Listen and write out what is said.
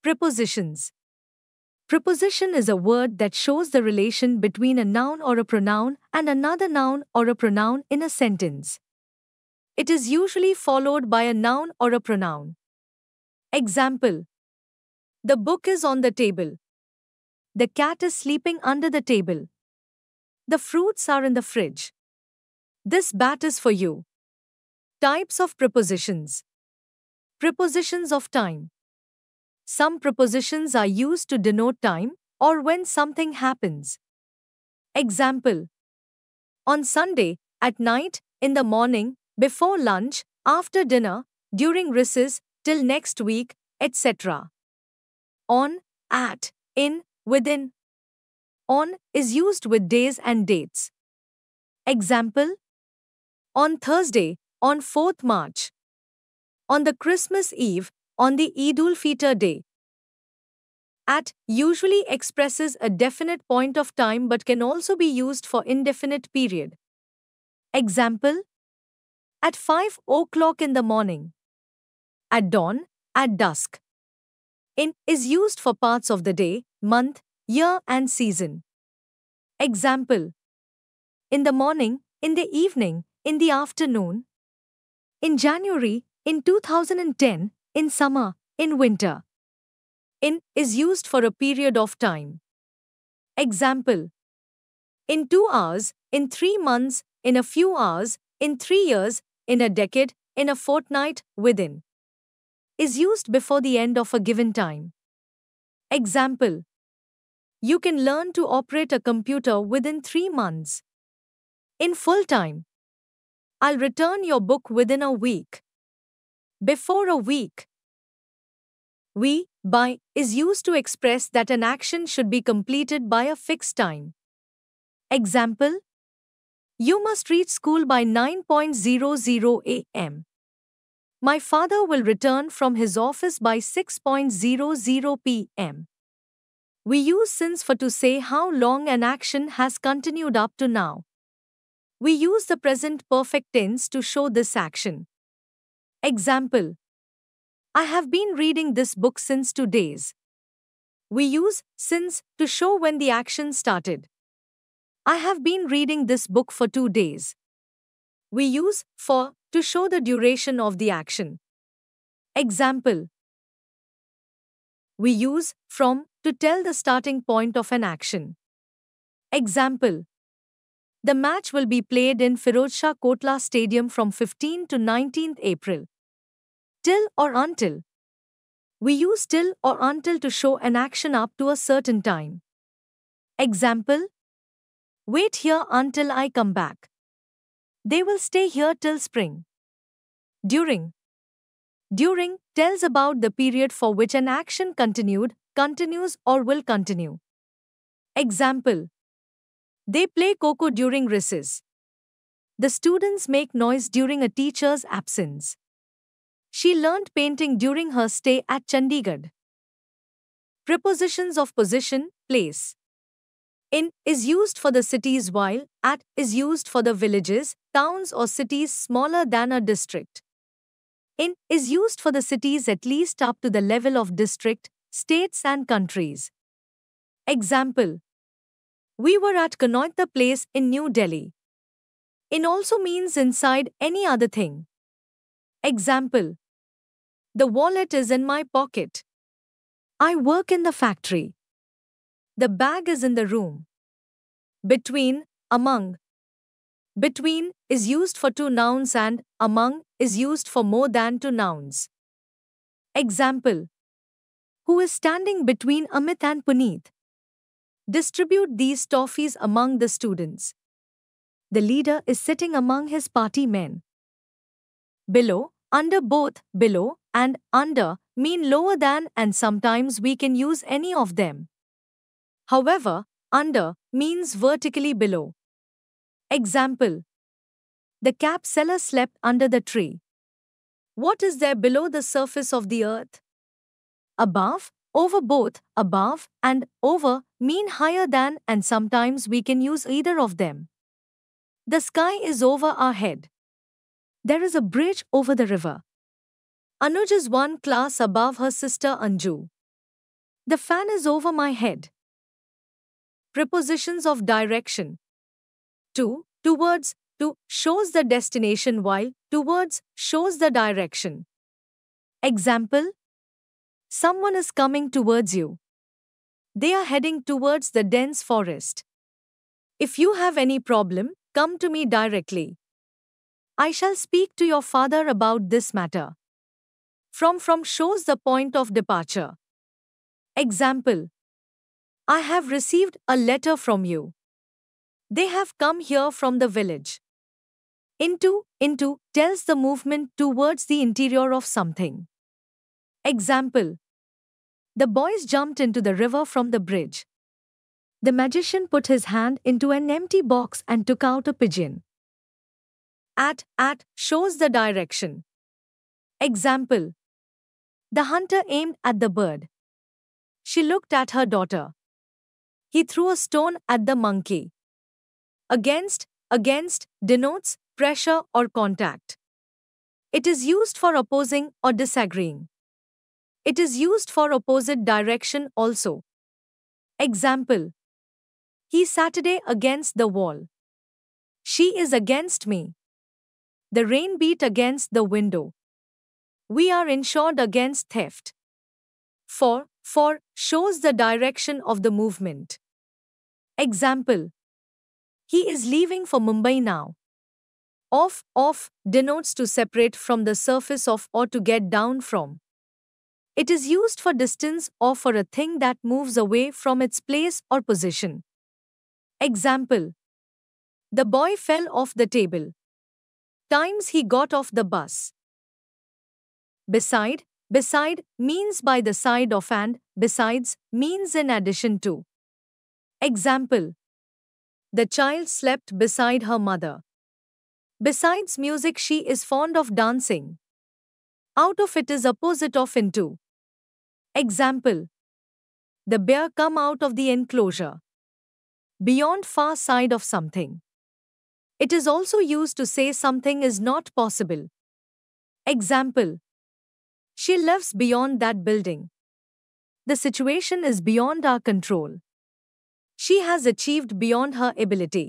Prepositions. Preposition is a word that shows the relation between a noun or a pronoun and another noun or a pronoun in a sentence. It is usually followed by a noun or a pronoun. Example: the book is on the table. The cat is sleeping under the table. The fruits are in the fridge. This bat is for you. Types of prepositions. Prepositions of time. Some prepositions are used to denote time or when something happens. Example: on Sunday, at night, in the morning, before lunch, after dinner, during recess, till next week, etc. On, at, in, within. On is used with days and dates. Example: on Thursday, on 4th March. On the Christmas Eve, on the Eid-ul-Fitr day. At usually expresses a definite point of time but can also be used for indefinite period. Example: at 5 o'clock in the morning. At dawn, at dusk. In is used for parts of the day, month, year and season. Example: in the morning, in the evening, in the afternoon. In January, in 2010, in summer, in winter. In is used for a period of time. Example: in 2 hours, in 3 months, in a few hours, in 3 years, in a decade, in a fortnight, within. Is used before the end of a given time. Example: you can learn to operate a computer within 3 months. In full time. I'll return your book within a week. Before a week. We, by, is used to express that an action should be completed by a fixed time. Example: you must reach school by 9:00 a.m. My father will return from his office by 6:00 p.m. We use since for to say how long an action has continued up to now. We use the present perfect tense to show this action. Example: I have been reading this book since 2 days. We use since to show when the action started. I have been reading this book for 2 days. We use for to show the duration of the action. Example: we use from to tell the starting point of an action. Example: the match will be played in Firozshah Kotla Stadium from 15 to 19th April. Till or until. We use till or until to show an action up to a certain time. Example: wait here until I come back. They will stay here till spring. During. During tells about the period for which an action continued, continues or will continue. Example: they play Coco during recess. The students make noise during a teacher's absence. She learnt painting during her stay at Chandigarh. Prepositions of position, place. In is used for the cities while at is used for the villages, towns or cities smaller than a district. In is used for the cities at least up to the level of district, states and countries. Example: we were at Connaught Place in New Delhi. In also means inside any other thing. Example: the wallet is in my pocket. I work in the factory. The bag is in the room. Between, among. Between is used for 2 nouns and among is used for more than 2 nouns. Example: who is standing between Amit and Puneet? Distribute these toffees among the students. The leader is sitting among his party men. Below, under. Both below and under mean lower than and sometimes we can use any of them. However, under means vertically below. Example: the cap seller slept under the tree. What is there below the surface of the earth? Above, over. Both above and over mean higher than and sometimes we can use either of them. The sky is over our head. There is a bridge over the river. Anuj is 1 class above her sister Anju. The fan is over my head. Prepositions of direction. To, towards, to shows the destination while towards shows the direction. Example: someone is coming towards you. They are heading towards the dense forest. If you have any problem, come to me directly. I shall speak to your father about this matter. From shows the point of departure. Example: I have received a letter from you. They have come here from the village. Into tells the movement towards the interior of something. Example: the boys jumped into the river from the bridge. The magician put his hand into an empty box and took out a pigeon. At shows the direction. Example: the hunter aimed at the bird. She looked at her daughter. He threw a stone at the monkey. Against denotes pressure or contact. It is used for opposing or disagreeing. It is used for opposite direction also. Example: he Saturday against the wall. She is against me. The rain beat against the window. We are insured against theft. For shows the direction of the movement. Example: he is leaving for Mumbai now. Off denotes to separate from the surface of or to get down from. It is used for distance or for a thing that moves away from its place or position. Example: the boy fell off the table. Times he got off the bus. Beside means by the side of and besides means in addition to. Example: the child slept beside her mother. Besides music, she is fond of dancing. Out of it is opposite of into. Example: the bear come out of the enclosure. Beyond far side of something. It is also used to say something is not possible. Example: she lives beyond that building. The situation is beyond our control. She has achieved beyond her ability.